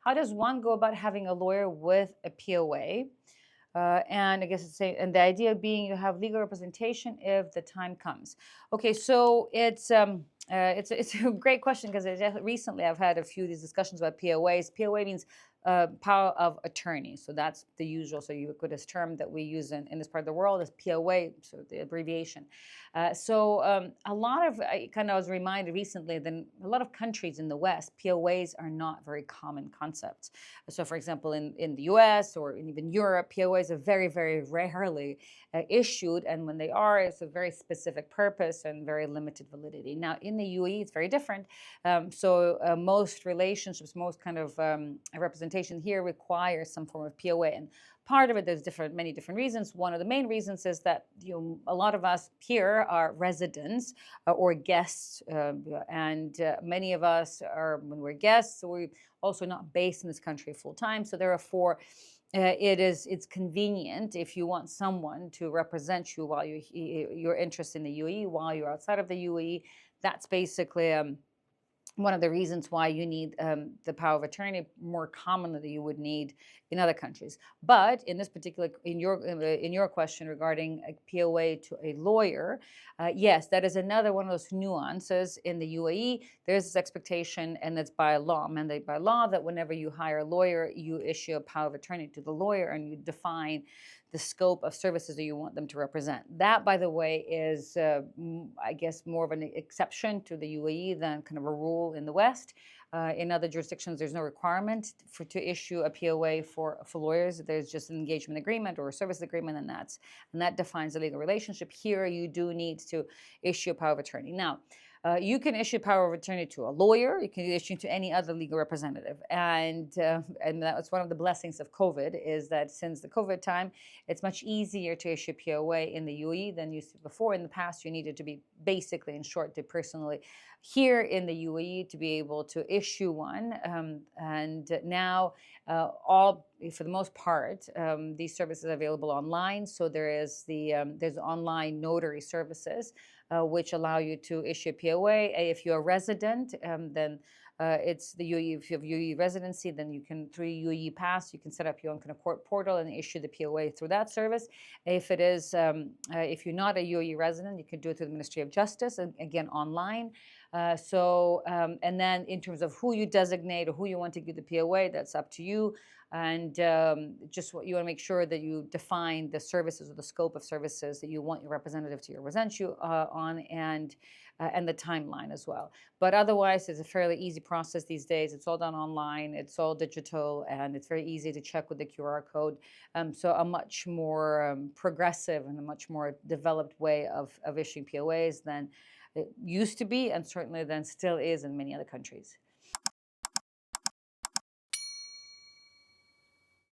How does one go about having a lawyer with a POA? And I guess and the idea being you have legal representation if the time comes. Okay, so it's a great question because recently I've had a few of these discussions about POAs. POA means power of attorney, so that's the usual, so ubiquitous term that we use in this part of the world is POA, so the abbreviation. A lot of I kind of was reminded recently that in a lot of countries in the West, POAs are not very common concepts. So, for example, in the US or in even Europe, POAs are very, very rarely issued. And when they are, it's a very specific purpose and very limited validity. Now, in the UAE, it's very different. Most relationships, most kind of representation here requires some form of POA. And part of it, there's many different reasons. One of the main reasons is that a lot of us here are residents or guests, and many of us are when we're guests, we also not based in this country full time. So therefore, it's convenient if you want someone to represent you while your interest in the UAE while you're outside of the UAE. That's basically one of the reasons why you need the power of attorney more commonly than you would need in other countries. But in this particular, in your question regarding a POA to a lawyer, yes, that is another one of those nuances in the UAE. There's this expectation, and that's by law, mandated by law, that whenever you hire a lawyer, you issue a power of attorney to the lawyer, and you define the scope of services that you want them to represent. That, by the way, is, I guess, more of an exception to the UAE than kind of a rule in the West. In other jurisdictions, there's no requirement to issue a POA for lawyers. There's just an engagement agreement or a service agreement, and that defines the legal relationship. Here, you do need to issue a power of attorney. Now, you can issue power of attorney to a lawyer. You can issue to any other legal representative, and that was one of the blessings of COVID. Is that since the COVID time, it's much easier to issue POA in the UAE than used to before. In the past, you needed to be basically, in short, to personally here in the UAE to be able to issue one, and now all for the most part, these services are available online. So there's online notary services which allow you to issue a POA. If you're a resident, then it's the UAE. If you have UAE residency, then you can, through UAE Pass, you can set up your own kind of court portal and issue the POA through that service. If you're not a UAE resident, you can do it through the Ministry of Justice, and again, online. And then in terms of who you designate or who you want to give the POA, that's up to you. And just what you want to make sure that you define the services or the scope of services that you want your representative to represent you on, and the timeline as well. But otherwise, it's a fairly easy process these days. It's all done online, it's all digital, and it's very easy to check with the QR code. So a much more progressive and a much more developed way of issuing POAs than it used to be, and certainly than still is in many other countries.